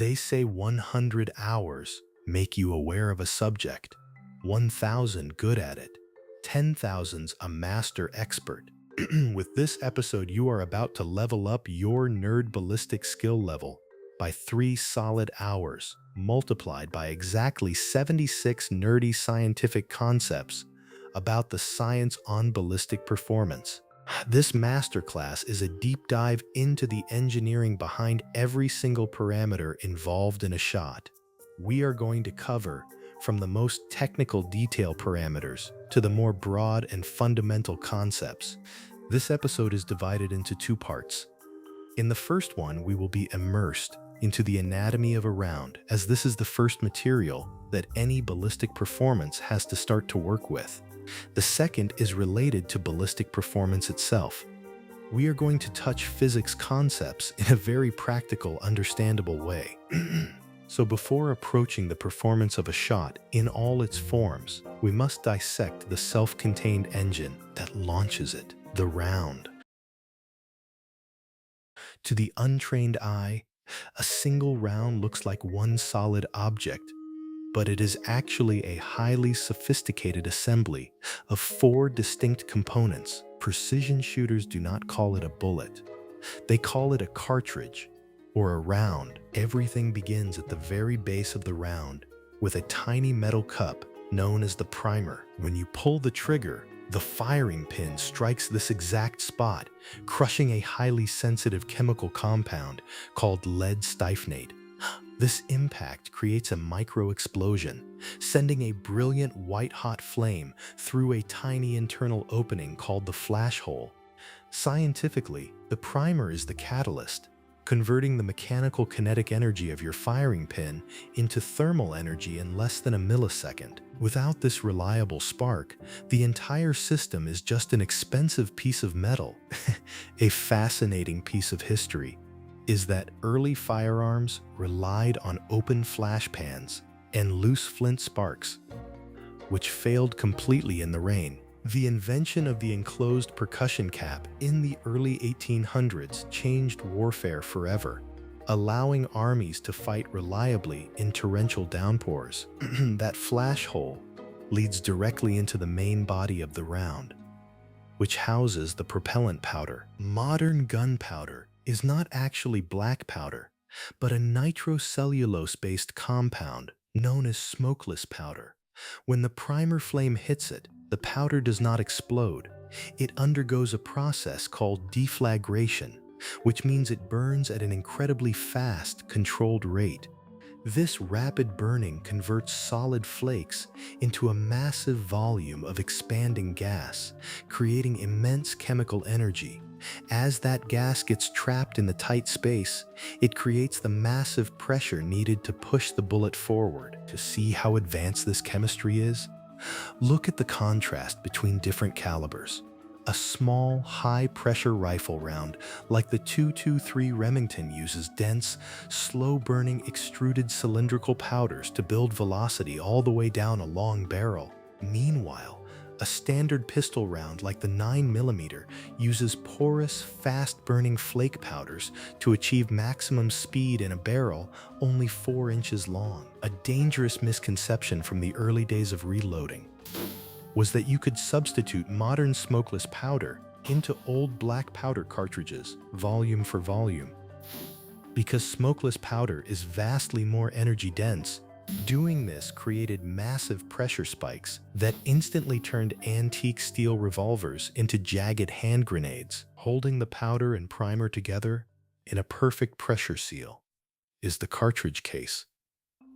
They say 100 hours make you aware of a subject, 1,000 good at it, 10,000's a master expert. With this episode, you are about to level up your nerd ballistic skill level by 3 solid hours, multiplied by exactly 76 nerdy scientific concepts about the science on ballistic performance. This masterclass is a deep dive into the engineering behind every single parameter involved in a shot. We are going to cover from the most technical detail parameters to the more broad and fundamental concepts. This episode is divided into 2 parts. In the first one, we will be immersed into the anatomy of a round, as this is the first material that any ballistic performance has to start to work with. The second is related to ballistic performance itself. We are going to touch physics concepts in a very practical, understandable way. So before approaching the performance of a shot in all its forms, we must dissect the self-contained engine that launches it, the round. To the untrained eye, a single round looks like one solid object, but it is actually a highly sophisticated assembly of 4 distinct components. Precision shooters do not call it a bullet. They call it a cartridge, or a round. Everything begins at the very base of the round with a tiny metal cup known as the primer. When you pull the trigger, the firing pin strikes this exact spot, crushing a highly sensitive chemical compound called lead stiphnate. This impact creates a micro-explosion, sending a brilliant white-hot flame through a tiny internal opening called the flash hole. Scientifically, the primer is the catalyst, converting the mechanical kinetic energy of your firing pin into thermal energy in less than a millisecond. Without this reliable spark, the entire system is just an expensive piece of metal. A fascinating piece of history is that early firearms relied on open flash pans and loose flint sparks, which failed completely in the rain. The invention of the enclosed percussion cap in the early 1800s changed warfare forever, allowing armies to fight reliably in torrential downpours. That flash hole leads directly into the main body of the round, which houses the propellant powder. Modern gunpowder is not actually black powder, but a nitrocellulose-based compound known as smokeless powder. When the primer flame hits it, the powder does not explode. It undergoes a process called deflagration, which means it burns at an incredibly fast, controlled rate. This rapid burning converts solid flakes into a massive volume of expanding gas, creating immense chemical energy. As that gas gets trapped in the tight space, it creates the massive pressure needed to push the bullet forward. To see how advanced this chemistry is, look at the contrast between different calibers. A small, high-pressure rifle round like the .223 Remington uses dense, slow-burning extruded cylindrical powders to build velocity all the way down a long barrel. Meanwhile, a standard pistol round like the 9mm uses porous, fast-burning flake powders to achieve maximum speed in a barrel only 4 inches long. A dangerous misconception from the early days of reloading was that you could substitute modern smokeless powder into old black powder cartridges, volume for volume. Because smokeless powder is vastly more energy dense, doing this created massive pressure spikes that instantly turned antique steel revolvers into jagged hand grenades. Holding the powder and primer together in a perfect pressure seal is the cartridge case,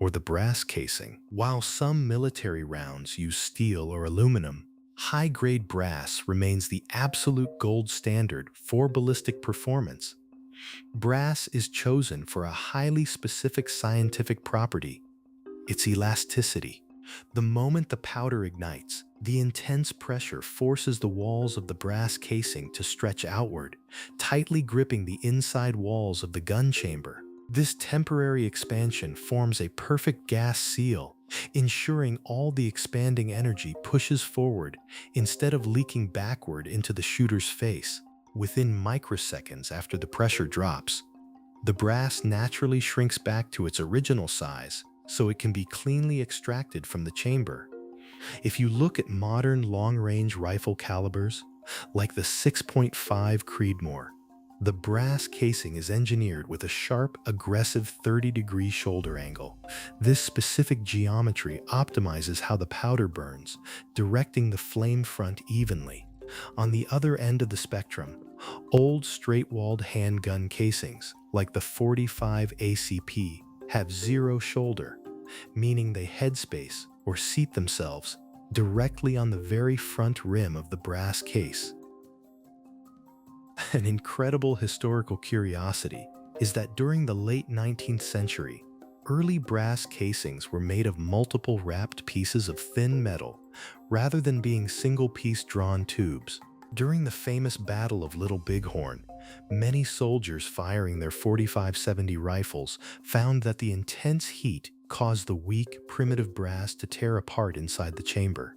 or the brass casing. While some military rounds use steel or aluminum, high-grade brass remains the absolute gold standard for ballistic performance. Brass is chosen for a highly specific scientific property: its elasticity. The moment the powder ignites, the intense pressure forces the walls of the brass casing to stretch outward, tightly gripping the inside walls of the gun chamber. This temporary expansion forms a perfect gas seal, ensuring all the expanding energy pushes forward instead of leaking backward into the shooter's face. Within microseconds after the pressure drops, The brass naturally shrinks back to its original size, so it can be cleanly extracted from the chamber. If you look at modern long-range rifle calibers, like the 6.5 Creedmoor, the brass casing is engineered with a sharp, aggressive 30-degree shoulder angle. This specific geometry optimizes how the powder burns, directing the flame front evenly. On the other end of the spectrum, old straight-walled handgun casings, like the 45 ACP, have zero shoulder, meaning they headspace or seat themselves directly on the very front rim of the brass case. An incredible historical curiosity is that during the late 19th century, early brass casings were made of multiple wrapped pieces of thin metal rather than being single-piece drawn tubes. During the famous Battle of Little Bighorn, many soldiers firing their 45-70 rifles found that the intense heat caused the weak, primitive brass to tear apart inside the chamber.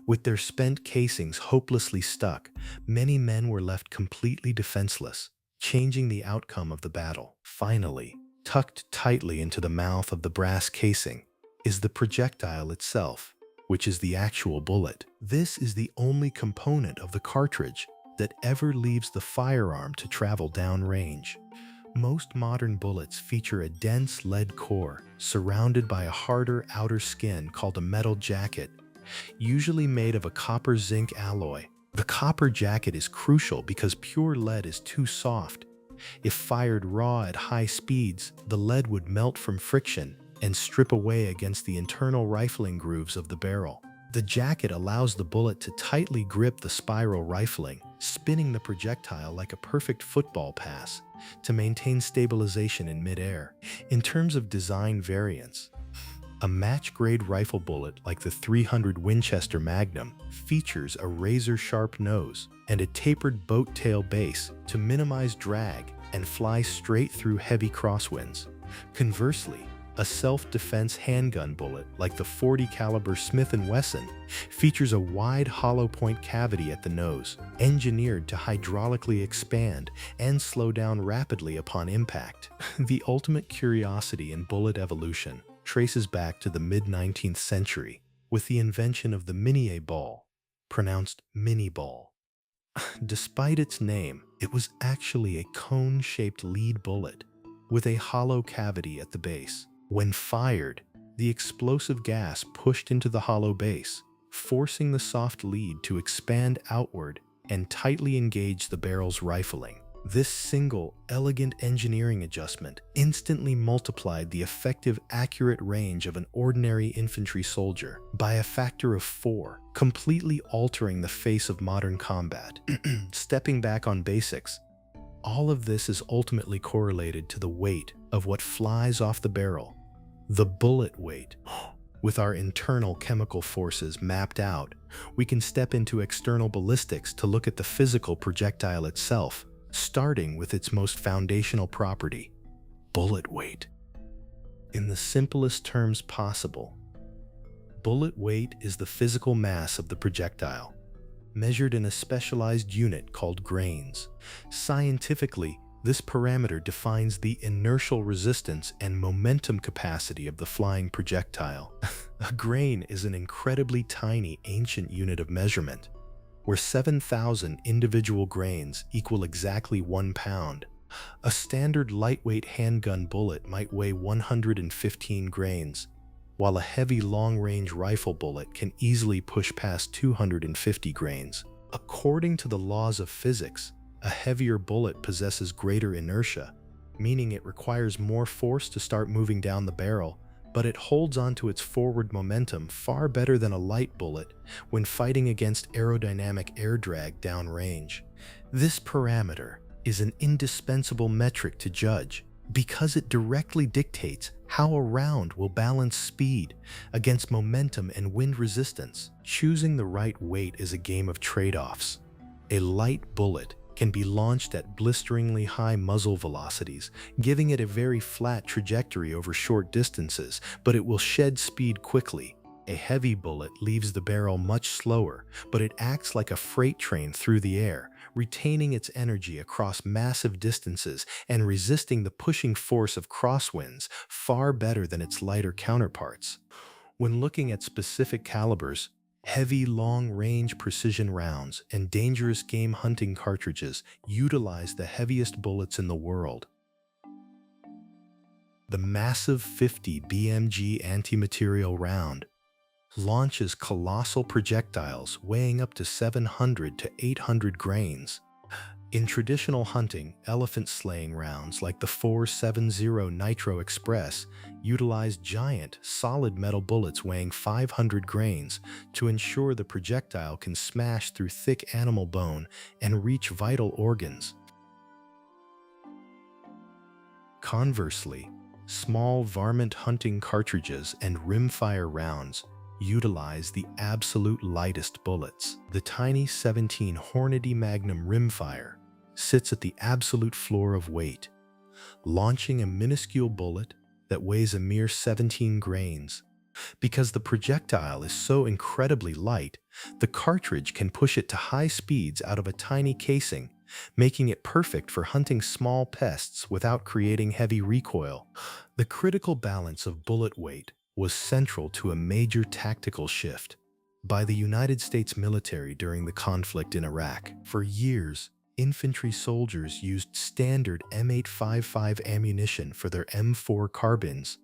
With their spent casings hopelessly stuck, many men were left completely defenseless, changing the outcome of the battle. Finally, tucked tightly into the mouth of the brass casing is the projectile itself, which is the actual bullet. This is the only component of the cartridge that ever leaves the firearm to travel downrange. Most modern bullets feature a dense lead core surrounded by a harder outer skin called a metal jacket, usually made of a copper-zinc alloy. The copper jacket is crucial because pure lead is too soft. If fired raw at high speeds, the lead would melt from friction and strip away against the internal rifling grooves of the barrel. The jacket allows the bullet to tightly grip the spiral rifling, spinning the projectile like a perfect football pass to maintain stabilization in midair. In terms of design variants, a match-grade rifle bullet like the .300 Winchester Magnum features a razor-sharp nose and a tapered boat-tail base to minimize drag and fly straight through heavy crosswinds. Conversely, a self-defense handgun bullet like the .40 caliber Smith & Wesson features a wide hollow point cavity at the nose, engineered to hydraulically expand and slow down rapidly upon impact. The ultimate curiosity in bullet evolution traces back to the mid-19th century with the invention of the minié ball, pronounced mini ball. Despite its name, it was actually a cone-shaped lead bullet with a hollow cavity at the base. When fired, the explosive gas pushed into the hollow base, forcing the soft lead to expand outward and tightly engage the barrel's rifling. This single, elegant engineering adjustment instantly multiplied the effective, accurate range of an ordinary infantry soldier by a factor of 4, completely altering the face of modern combat. Stepping back on basics, all of this is ultimately correlated to the weight of what flies off the barrel, the bullet weight. With our internal chemical forces mapped out, we can step into external ballistics to look at the physical projectile itself, starting with its most foundational property, bullet weight. In the simplest terms possible, bullet weight is the physical mass of the projectile, measured in a specialized unit called grains. Scientifically, this parameter defines the inertial resistance and momentum capacity of the flying projectile. A grain is an incredibly tiny ancient unit of measurement, where 7,000 individual grains equal exactly 1 pound. A standard lightweight handgun bullet might weigh 115 grains, while a heavy long-range rifle bullet can easily push past 250 grains. According to the laws of physics, a heavier bullet possesses greater inertia, meaning it requires more force to start moving down the barrel, but it holds onto its forward momentum far better than a light bullet when fighting against aerodynamic air drag downrange. This parameter is an indispensable metric to judge because it directly dictates how a round will balance speed against momentum and wind resistance. Choosing the right weight is a game of trade-offs. A light bullet can be launched at blisteringly high muzzle velocities, giving it a very flat trajectory over short distances, but it will shed speed quickly. A heavy bullet leaves the barrel much slower, but it acts like a freight train through the air, retaining its energy across massive distances and resisting the pushing force of crosswinds far better than its lighter counterparts. When looking at specific calibers, heavy long-range precision rounds and dangerous game hunting cartridges utilize the heaviest bullets in the world. The massive 50 BMG anti-material round launches colossal projectiles weighing up to 700 to 800 grains. In traditional hunting, elephant-slaying rounds like the 470 Nitro Express utilize giant, solid metal bullets weighing 500 grains to ensure the projectile can smash through thick animal bone and reach vital organs. Conversely, small varmint hunting cartridges and rimfire rounds utilize the absolute lightest bullets. The tiny 17 Hornady Magnum rimfire sits at the absolute floor of weight, launching a minuscule bullet that weighs a mere 17 grains. Because the projectile is so incredibly light, the cartridge can push it to high speeds out of a tiny casing, making it perfect for hunting small pests without creating heavy recoil. The critical balance of bullet weight was central to a major tactical shift by the United States military during the conflict in Iraq. For years, infantry soldiers used standard M855 ammunition for their M4 carbines,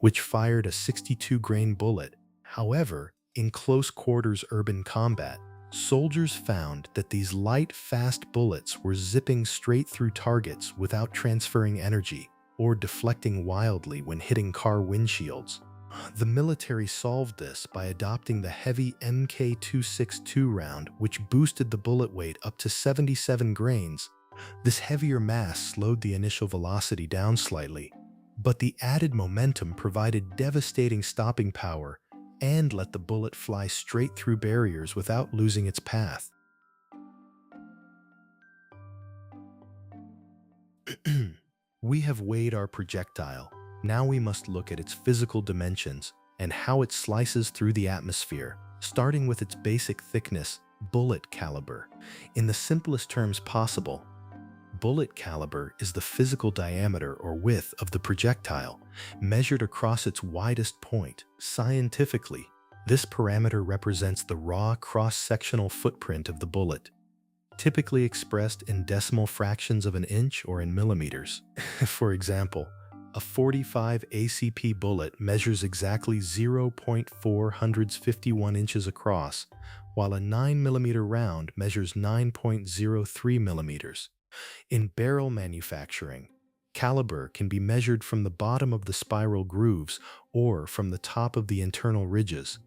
which fired a 62-grain bullet. However, in close-quarters urban combat, soldiers found that these light, fast bullets were zipping straight through targets without transferring energy or deflecting wildly when hitting car windshields. The military solved this by adopting the heavy Mk262 round, which boosted the bullet weight up to 77 grains. This heavier mass slowed the initial velocity down slightly, but the added momentum provided devastating stopping power and let the bullet fly straight through barriers without losing its path. We have weighed our projectile. Now we must look at its physical dimensions and how it slices through the atmosphere, starting with its basic thickness, bullet caliber. In the simplest terms possible, bullet caliber is the physical diameter or width of the projectile, measured across its widest point. Scientifically, this parameter represents the raw cross-sectional footprint of the bullet, typically expressed in decimal fractions of an inch or in millimeters. For example, a 45 ACP bullet measures exactly 0.451 inches across, while a 9mm round measures 9.03 millimeters. In barrel manufacturing, caliber can be measured from the bottom of the spiral grooves or from the top of the internal ridges.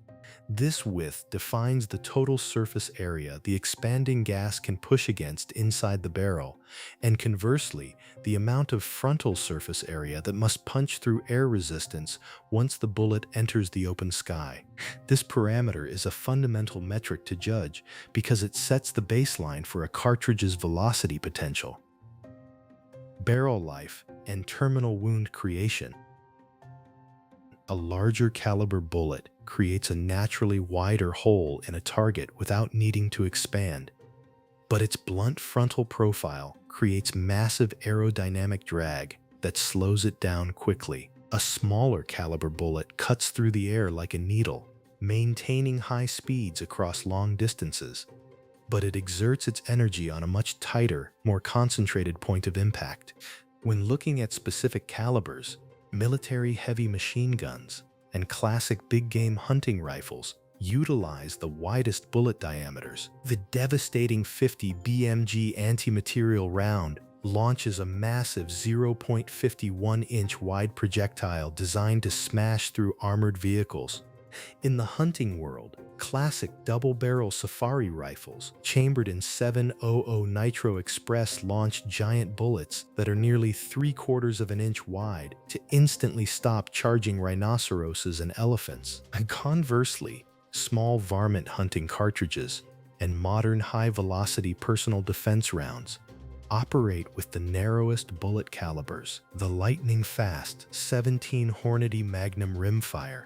This width defines the total surface area the expanding gas can push against inside the barrel, and conversely, the amount of frontal surface area that must punch through air resistance once the bullet enters the open sky. This parameter is a fundamental metric to judge because it sets the baseline for a cartridge's velocity potential. Barrel life and terminal wound creation. A larger caliber bullet creates a naturally wider hole in a target without needing to expand, but its blunt frontal profile creates massive aerodynamic drag that slows it down quickly. A smaller caliber bullet cuts through the air like a needle, maintaining high speeds across long distances, but it exerts its energy on a much tighter, more concentrated point of impact. When looking at specific calibers, military heavy machine guns and classic big game hunting rifles utilize the widest bullet diameters. The devastating 50 BMG anti-material round launches a massive 0.51-inch wide projectile designed to smash through armored vehicles. In the hunting world, classic double-barrel safari rifles, chambered in 700 Nitro Express, launch giant bullets that are nearly 3/4 of an inch wide to instantly stop charging rhinoceroses and elephants. And conversely, small varmint hunting cartridges and modern high-velocity personal defense rounds operate with the narrowest bullet calibers. The lightning-fast 17 Hornady Magnum rimfire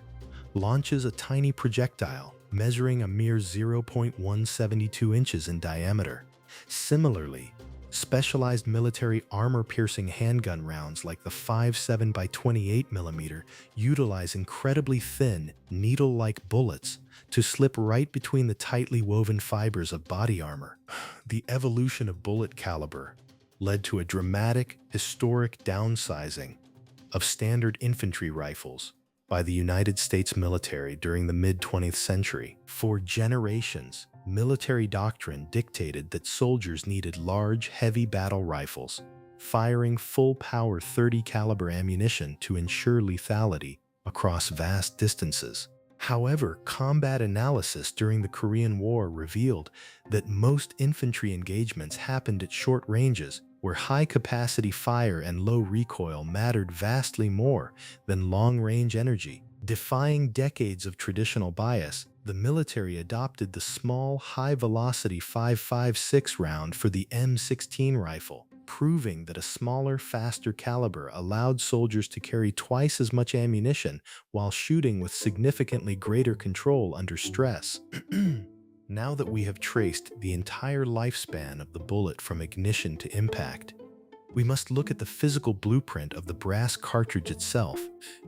launches a tiny projectile measuring a mere 0.172 inches in diameter. Similarly, specialized military armor-piercing handgun rounds like the 5.7 by 28 mm utilize incredibly thin, needle-like bullets to slip right between the tightly woven fibers of body armor. The evolution of bullet caliber led to a dramatic, historic downsizing of standard infantry rifles by the United States military during the mid-20th century. For generations, military doctrine dictated that soldiers needed large, heavy battle rifles, firing full-power 30 caliber ammunition to ensure lethality across vast distances. However, combat analysis during the Korean War revealed that most infantry engagements happened at short ranges, where high-capacity fire and low recoil mattered vastly more than long-range energy. Defying decades of traditional bias, the military adopted the small, high-velocity 5.56 round for the M16 rifle, proving that a smaller, faster caliber allowed soldiers to carry twice as much ammunition while shooting with significantly greater control under stress. Now that we have traced the entire lifespan of the bullet from ignition to impact, we must look at the physical blueprint of the brass cartridge itself.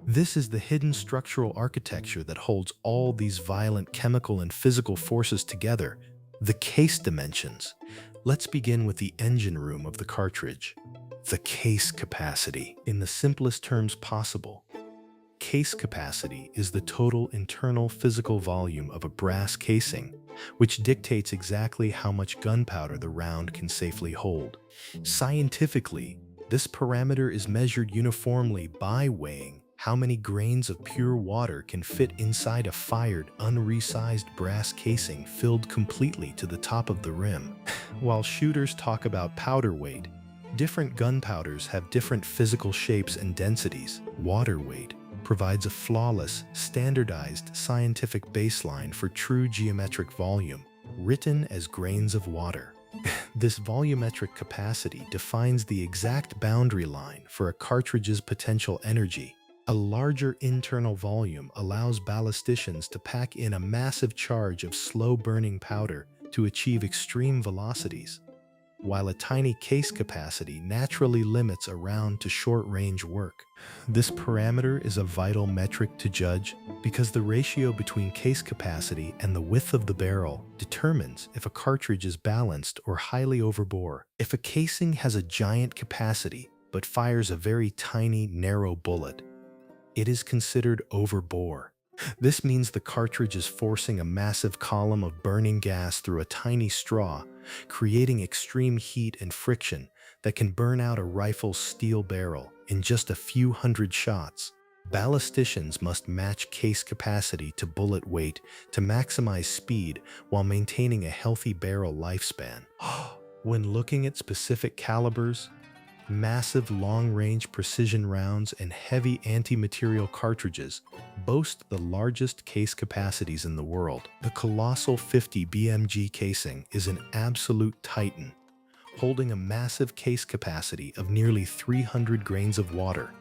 This is the hidden structural architecture that holds all these violent chemical and physical forces together, the case dimensions. Let's begin with the engine room of the cartridge. The case capacity. In the simplest terms possible, case capacity is the total internal physical volume of a brass casing, which dictates exactly how much gunpowder the round can safely hold. Scientifically, this parameter is measured uniformly by weighing how many grains of pure water can fit inside a fired, unresized brass casing filled completely to the top of the rim. While shooters talk about powder weight, different gunpowders have different physical shapes and densities. Water weight provides a flawless, standardized scientific baseline for true geometric volume, written as grains of water. This volumetric capacity defines the exact boundary line for a cartridge's potential energy. A larger internal volume allows ballisticians to pack in a massive charge of slow-burning powder to achieve extreme velocities, while a tiny case capacity naturally limits a round to short-range work. This parameter is a vital metric to judge because the ratio between case capacity and the width of the barrel determines if a cartridge is balanced or highly overbore. If a casing has a giant capacity but fires a very tiny, narrow bullet, it is considered overbore. This means the cartridge is forcing a massive column of burning gas through a tiny straw, creating extreme heat and friction that can burn out a rifle's steel barrel in just a few hundred shots. Ballisticians must match case capacity to bullet weight to maximize speed while maintaining a healthy barrel lifespan. When looking at specific calibers, massive long-range precision rounds and heavy anti-material cartridges boast the largest case capacities in the world. The colossal 50 BMG casing is an absolute titan, holding a massive case capacity of nearly 300 grains of water.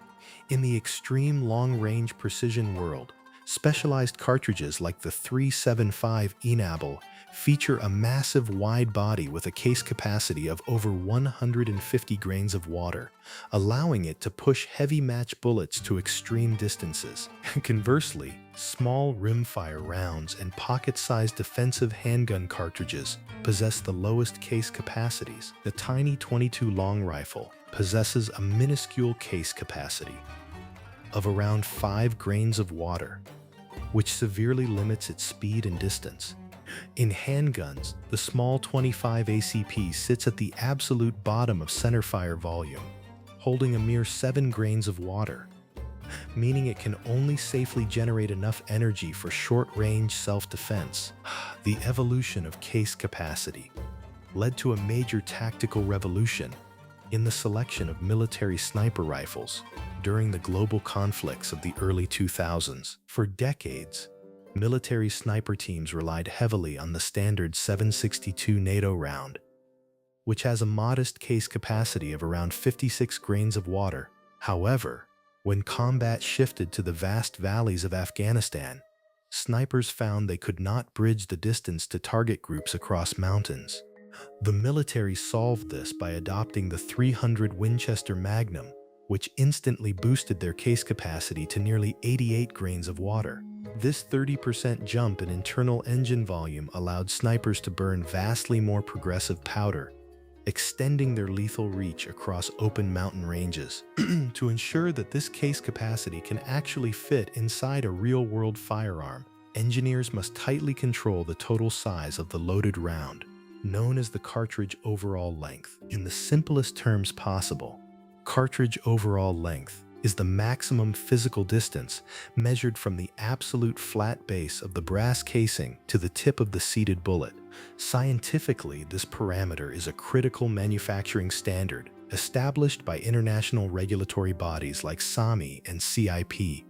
In the extreme long-range precision world, specialized cartridges like the 375 Enable feature a massive wide body with a case capacity of over 150 grains of water, allowing it to push heavy match bullets to extreme distances. Conversely, small rimfire rounds and pocket-sized defensive handgun cartridges possess the lowest case capacities. The tiny 22 long rifle possesses a minuscule case capacity of around 5 grains of water, which severely limits its speed and distance. In handguns, the small 25 ACP sits at the absolute bottom of centerfire volume, holding a mere 7 grains of water, meaning it can only safely generate enough energy for short-range self-defense. The evolution of case capacity led to a major tactical revolution in the selection of military sniper rifles during the global conflicts of the early 2000s. For decades, military sniper teams relied heavily on the standard 7.62 NATO round, which has a modest case capacity of around 56 grains of water. However, when combat shifted to the vast valleys of Afghanistan, snipers found they could not bridge the distance to target groups across mountains. The military solved this by adopting the 300 Winchester Magnum, which instantly boosted their case capacity to nearly 88 grains of water. This 30% jump in internal engine volume allowed snipers to burn vastly more progressive powder, extending their lethal reach across open mountain ranges. To ensure that this case capacity can actually fit inside a real-world firearm, engineers must tightly control the total size of the loaded round, known as the cartridge overall length. In the simplest terms possible, cartridge overall length is the maximum physical distance measured from the absolute flat base of the brass casing to the tip of the seated bullet. Scientifically, this parameter is a critical manufacturing standard established by international regulatory bodies like SAMI and CIP,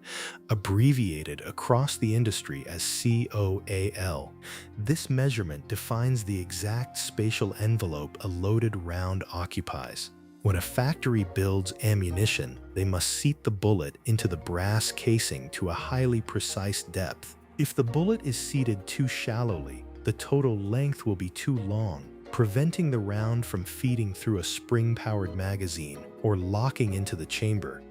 abbreviated across the industry as COAL. This measurement defines the exact spatial envelope a loaded round occupies. When a factory builds ammunition, they must seat the bullet into the brass casing to a highly precise depth. If the bullet is seated too shallowly, the total length will be too long, preventing the round from feeding through a spring-powered magazine or locking into the chamber.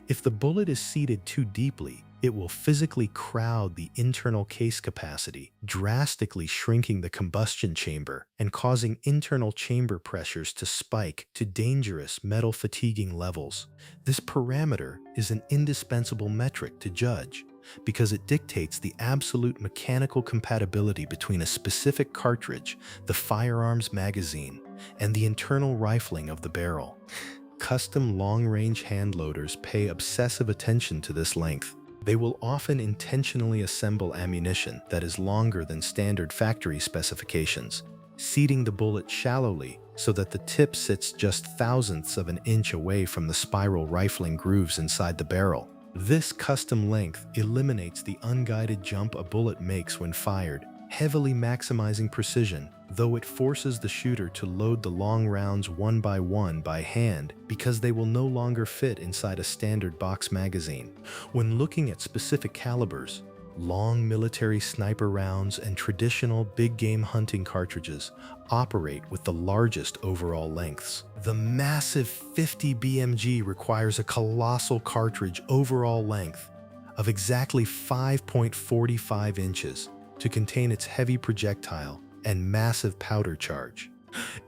If the bullet is seated too deeply, it will physically crowd the internal case capacity, drastically shrinking the combustion chamber and causing internal chamber pressures to spike to dangerous metal fatiguing levels. This parameter is an indispensable metric to judge because it dictates the absolute mechanical compatibility between a specific cartridge, the firearm's magazine, and the internal rifling of the barrel. Custom long-range hand loaders pay obsessive attention to this length. They will often intentionally assemble ammunition that is longer than standard factory specifications, seating the bullet shallowly so that the tip sits just thousandths of an inch away from the spiral rifling grooves inside the barrel. This custom length eliminates the unguided jump a bullet makes when fired, heavily maximizing precision, though it forces the shooter to load the long rounds one by hand because they will no longer fit inside a standard box magazine. When looking at specific calibers, long military sniper rounds and traditional big game hunting cartridges operate with the largest overall lengths. The massive 50 BMG requires a colossal cartridge overall length of exactly 5.45 inches to contain its heavy projectile and massive powder charge.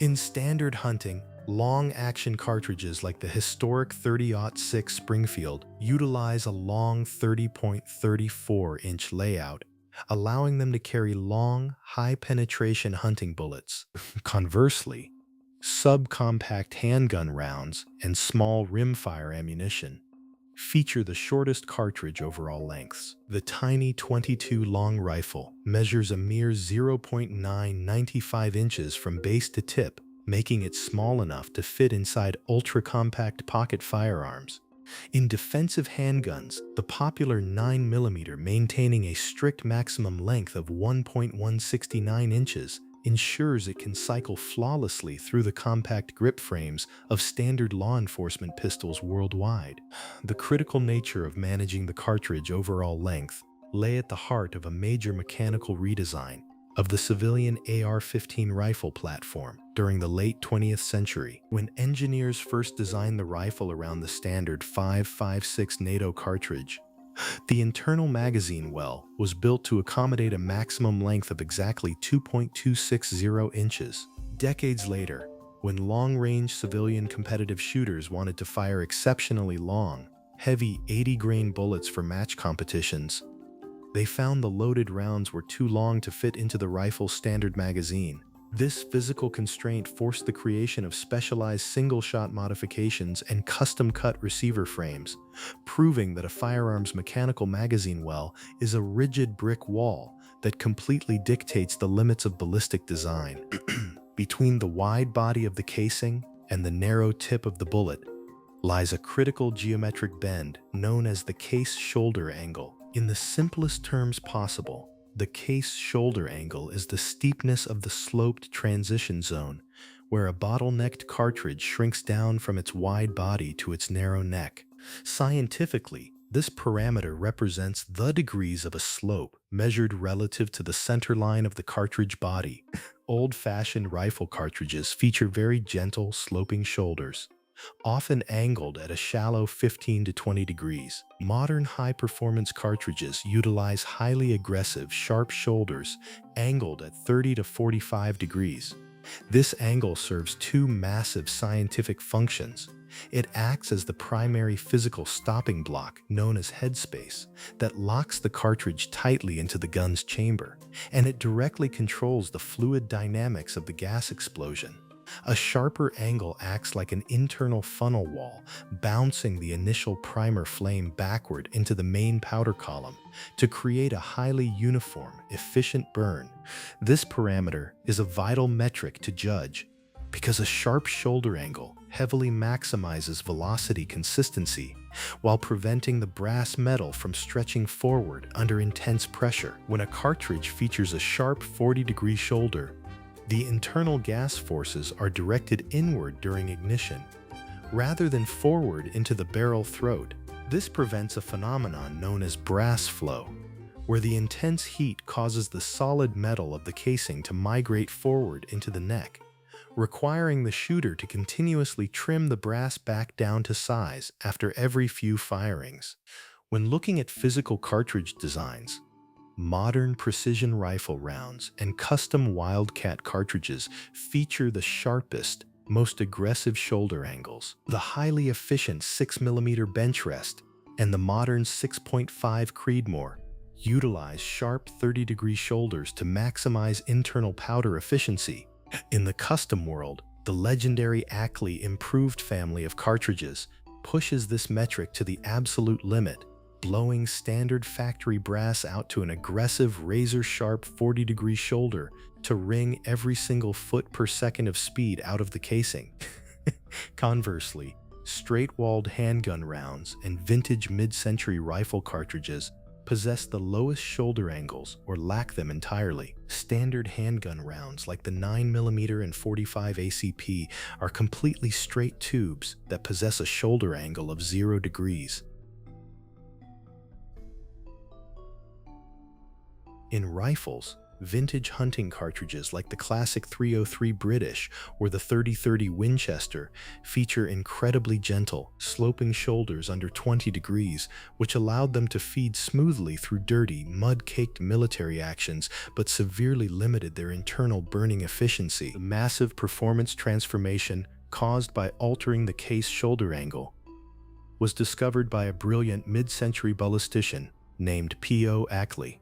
In standard hunting, long-action cartridges like the historic 30-06 Springfield utilize a long 30.34-inch layout, allowing them to carry long, high-penetration hunting bullets. Conversely, subcompact handgun rounds and small rimfire ammunition feature the shortest cartridge overall lengths. The tiny 22 long rifle measures a mere 0.995 inches from base to tip, making it small enough to fit inside ultra-compact pocket firearms. In defensive handguns, the popular 9mm maintaining a strict maximum length of 1.169 inches ensures it can cycle flawlessly through the compact grip frames of standard law enforcement pistols worldwide. The critical nature of managing the cartridge overall length lay at the heart of a major mechanical redesign of the civilian AR-15 rifle platform during the late 20th century, when engineers first designed the rifle around the standard 5.56 NATO cartridge. The internal magazine well was built to accommodate a maximum length of exactly 2.260 inches. Decades later, when long-range civilian competitive shooters wanted to fire exceptionally long, heavy 80-grain bullets for match competitions, they found the loaded rounds were too long to fit into the rifle's standard magazine. This physical constraint forced the creation of specialized single-shot modifications and custom-cut receiver frames, proving that a firearm's mechanical magazine well is a rigid brick wall that completely dictates the limits of ballistic design. Between the wide body of the casing and the narrow tip of the bullet lies a critical geometric bend known as the case shoulder angle. In the simplest terms possible, the case shoulder angle is the steepness of the sloped transition zone, where a bottlenecked cartridge shrinks down from its wide body to its narrow neck. Scientifically, this parameter represents the degrees of a slope measured relative to the center line of the cartridge body. Old-fashioned rifle cartridges feature very gentle, sloping shoulders, often angled at a shallow 15 to 20 degrees. Modern high-performance cartridges utilize highly aggressive, sharp shoulders angled at 30 to 45 degrees. This angle serves two massive scientific functions. It acts as the primary physical stopping block, known as headspace, that locks the cartridge tightly into the gun's chamber, and it directly controls the fluid dynamics of the gas explosion. A sharper angle acts like an internal funnel wall, bouncing the initial primer flame backward into the main powder column to create a highly uniform, efficient burn. This parameter is a vital metric to judge because a sharp shoulder angle heavily maximizes velocity consistency while preventing the brass metal from stretching forward under intense pressure. When a cartridge features a sharp 40-degree shoulder, the internal gas forces are directed inward during ignition, rather than forward into the barrel throat. This prevents a phenomenon known as brass flow, where the intense heat causes the solid metal of the casing to migrate forward into the neck, requiring the shooter to continuously trim the brass back down to size after every few firings. When looking at physical cartridge designs, modern precision rifle rounds and custom Wildcat cartridges feature the sharpest, most aggressive shoulder angles. The highly efficient 6mm bench rest and the modern 6.5 Creedmoor utilize sharp 30-degree shoulders to maximize internal powder efficiency. In the custom world, the legendary Ackley improved family of cartridges pushes this metric to the absolute limit, blowing standard factory brass out to an aggressive razor-sharp 40-degree shoulder to wring every single foot per second of speed out of the casing. Conversely, straight-walled handgun rounds and vintage mid-century rifle cartridges possess the lowest shoulder angles or lack them entirely. Standard handgun rounds like the 9mm and 45 ACP are completely straight tubes that possess a shoulder angle of 0 degrees. In rifles, vintage hunting cartridges like the classic 303 British or the 30-30 Winchester feature incredibly gentle, sloping shoulders under 20 degrees, which allowed them to feed smoothly through dirty, mud-caked military actions but severely limited their internal burning efficiency. The massive performance transformation caused by altering the case shoulder angle was discovered by a brilliant mid-century ballistician named P.O. Ackley.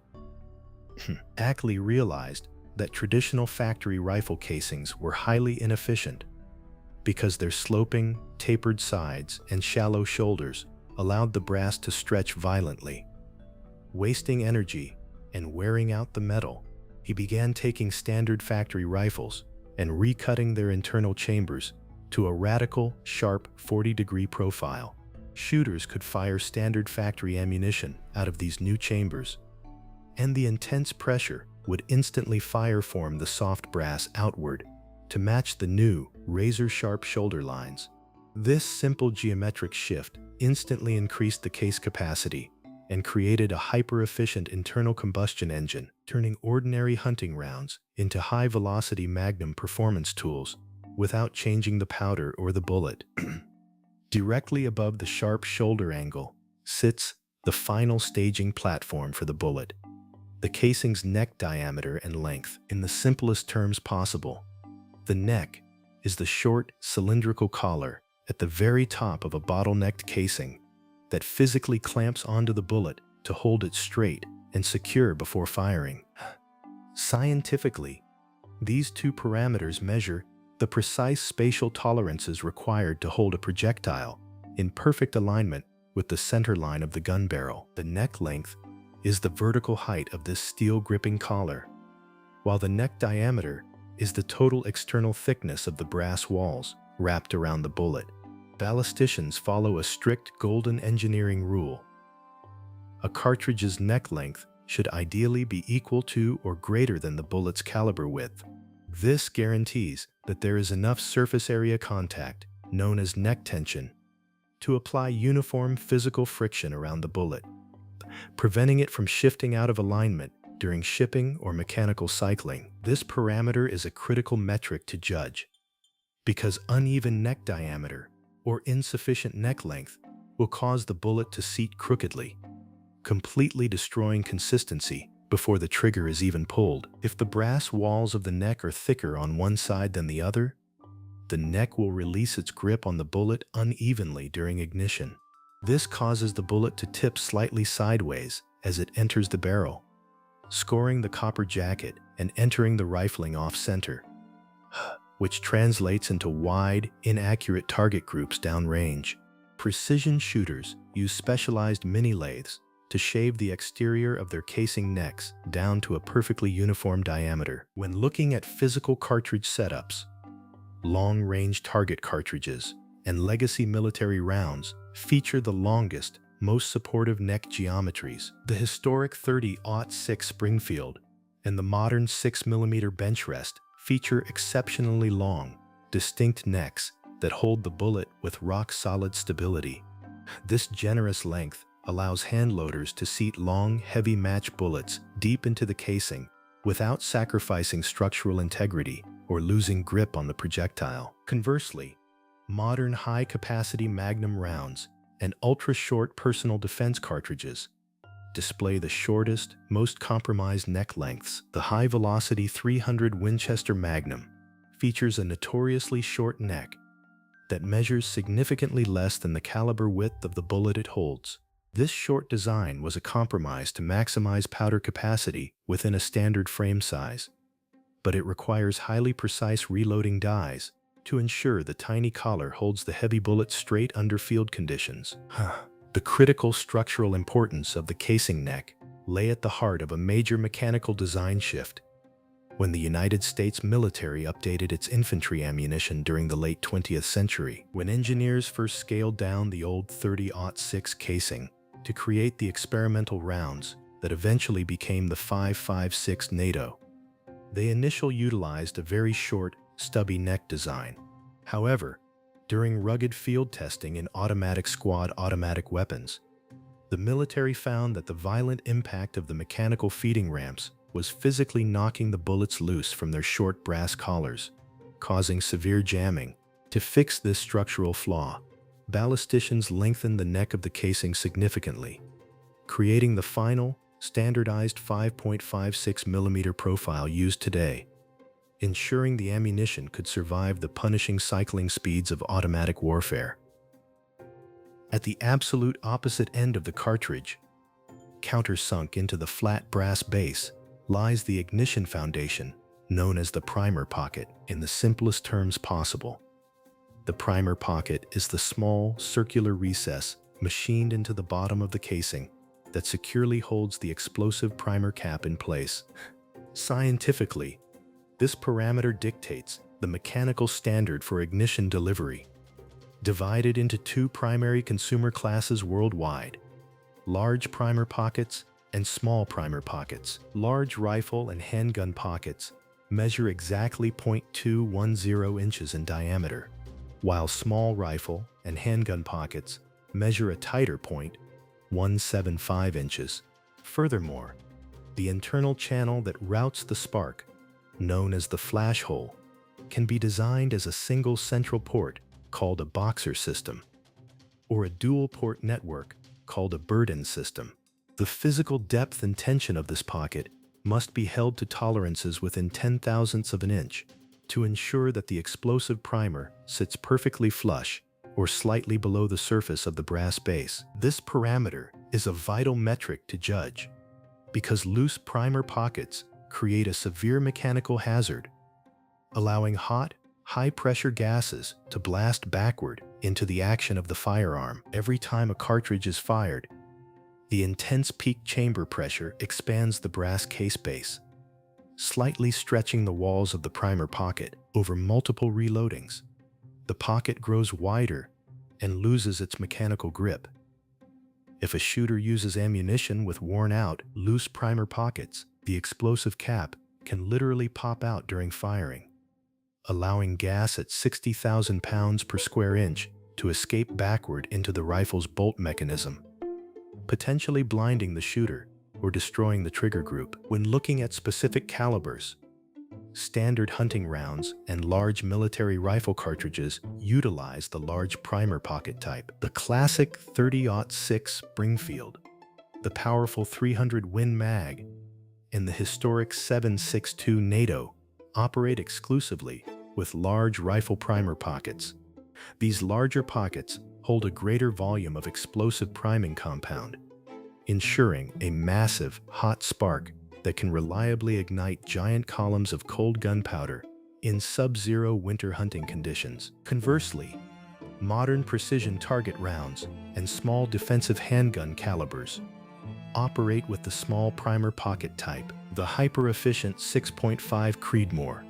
Ackley realized that traditional factory rifle casings were highly inefficient because their sloping, tapered sides and shallow shoulders allowed the brass to stretch violently, wasting energy and wearing out the metal. He began taking standard factory rifles and recutting their internal chambers to a radical, sharp 40-degree profile. Shooters could fire standard factory ammunition out of these new chambers, and the intense pressure would instantly fireform the soft brass outward to match the new, razor-sharp shoulder lines. This simple geometric shift instantly increased the case capacity and created a hyper-efficient internal combustion engine, turning ordinary hunting rounds into high-velocity magnum performance tools without changing the powder or the bullet. Directly above the sharp shoulder angle sits the final staging platform for the bullet, the casing's neck diameter and length. In the simplest terms possible, the neck is the short, cylindrical collar at the very top of a bottlenecked casing that physically clamps onto the bullet to hold it straight and secure before firing. Scientifically, these two parameters measure the precise spatial tolerances required to hold a projectile in perfect alignment with the center line of the gun barrel. The neck length is the vertical height of this steel-gripping collar, while the neck diameter is the total external thickness of the brass walls wrapped around the bullet. Ballisticians follow a strict golden engineering rule. A cartridge's neck length should ideally be equal to or greater than the bullet's caliber width. This guarantees that there is enough surface area contact, known as neck tension, to apply uniform physical friction around the bullet, preventing it from shifting out of alignment during shipping or mechanical cycling. This parameter is a critical metric to judge because uneven neck diameter or insufficient neck length will cause the bullet to seat crookedly, completely destroying consistency before the trigger is even pulled. If the brass walls of the neck are thicker on one side than the other, the neck will release its grip on the bullet unevenly during ignition. This causes the bullet to tip slightly sideways as it enters the barrel, scoring the copper jacket and entering the rifling off-center, which translates into wide, inaccurate target groups downrange. Precision shooters use specialized mini-lathes to shave the exterior of their casing necks down to a perfectly uniform diameter. When looking at physical cartridge setups, long-range target cartridges and legacy military rounds feature the longest, most supportive neck geometries. The historic 30-06 Springfield and the modern 6mm bench rest feature exceptionally long, distinct necks that hold the bullet with rock-solid stability. This generous length allows hand loaders to seat long, heavy match bullets deep into the casing without sacrificing structural integrity or losing grip on the projectile. Conversely, modern high-capacity Magnum rounds and ultra-short personal defense cartridges display the shortest, most compromised neck lengths. The high-velocity 300 Winchester Magnum features a notoriously short neck that measures significantly less than the caliber width of the bullet it holds. This short design was a compromise to maximize powder capacity within a standard frame size, but it requires highly precise reloading dies to ensure the tiny collar holds the heavy bullet straight under field conditions. The critical structural importance of the casing neck lay at the heart of a major mechanical design shift when the United States military updated its infantry ammunition during the late 20th century. When engineers first scaled down the old 30-06 casing to create the experimental rounds that eventually became the 5.56 NATO, they initially utilized a very short, stubby neck design. However, during rugged field testing in automatic squad automatic weapons, the military found that the violent impact of the mechanical feeding ramps was physically knocking the bullets loose from their short brass collars, causing severe jamming. To fix this structural flaw, ballisticians lengthened the neck of the casing significantly, creating the final, standardized 5.56mm profile used today, ensuring the ammunition could survive the punishing cycling speeds of automatic warfare. At the absolute opposite end of the cartridge, countersunk into the flat brass base, lies the ignition foundation, known as the primer pocket in the simplest terms possible. The primer pocket is the small, circular recess machined into the bottom of the casing that securely holds the explosive primer cap in place. Scientifically, this parameter dictates the mechanical standard for ignition delivery, divided into two primary consumer classes worldwide: large primer pockets and small primer pockets. Large rifle and handgun pockets measure exactly 0.210 inches in diameter, while small rifle and handgun pockets measure a tighter 0.175 inches. Furthermore, the internal channel that routes the spark, known as the flash hole, can be designed as a single central port called a boxer system, or a dual-port network called a burden system. The physical depth and tension of this pocket must be held to tolerances within 0.010 of an inch to ensure that the explosive primer sits perfectly flush or slightly below the surface of the brass base. This parameter is a vital metric to judge because loose primer pockets create a severe mechanical hazard, allowing hot, high-pressure gases to blast backward into the action of the firearm. Every time a cartridge is fired, the intense peak chamber pressure expands the brass case base, slightly stretching the walls of the primer pocket. Over multiple reloadings, the pocket grows wider and loses its mechanical grip. If a shooter uses ammunition with worn-out, loose primer pockets, the explosive cap can literally pop out during firing, allowing gas at 60,000 pounds per square inch to escape backward into the rifle's bolt mechanism, potentially blinding the shooter or destroying the trigger group. When looking at specific calibers, standard hunting rounds and large military rifle cartridges utilize the large primer pocket type. The classic 30-06 Springfield, the powerful 300 Win Mag, and the historic 7.62 NATO operate exclusively with large rifle primer pockets. These larger pockets hold a greater volume of explosive priming compound, ensuring a massive, hot spark that can reliably ignite giant columns of cold gunpowder in sub-zero winter hunting conditions. Conversely, modern precision target rounds and small defensive handgun calibers operate with the small primer pocket type. The hyper-efficient 6.5 Creedmoor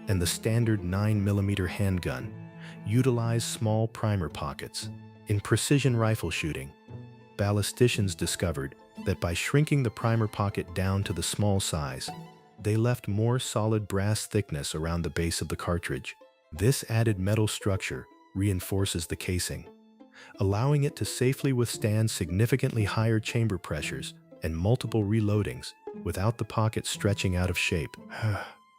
and the standard 9mm handgun utilize small primer pockets. In precision rifle shooting, ballisticians discovered that by shrinking the primer pocket down to the small size, they left more solid brass thickness around the base of the cartridge. This added metal structure reinforces the casing, allowing it to safely withstand significantly higher chamber pressures and multiple reloadings without the pocket stretching out of shape.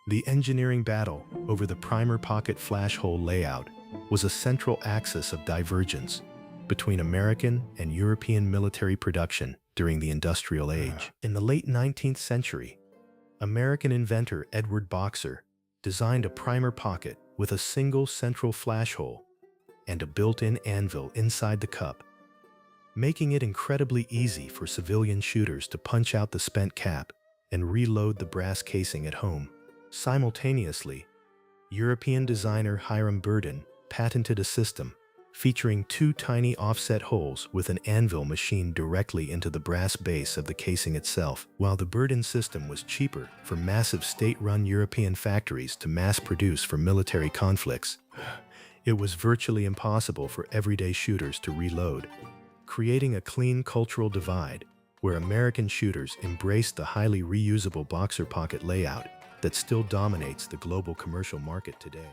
The engineering battle over the primer pocket flash hole layout was a central axis of divergence between American and European military production during the Industrial Age. In the late 19th century, American inventor Edward Boxer designed a primer pocket with a single central flash hole and a built-in anvil inside the cup, making it incredibly easy for civilian shooters to punch out the spent cap and reload the brass casing at home. Simultaneously, European designer Hiram Burden patented a system featuring two tiny offset holes with an anvil machined directly into the brass base of the casing itself. While the Burden system was cheaper for massive state-run European factories to mass-produce for military conflicts, it was virtually impossible for everyday shooters to reload, creating a clean cultural divide where American shooters embraced the highly reusable Boxer pocket layout that still dominates the global commercial market today.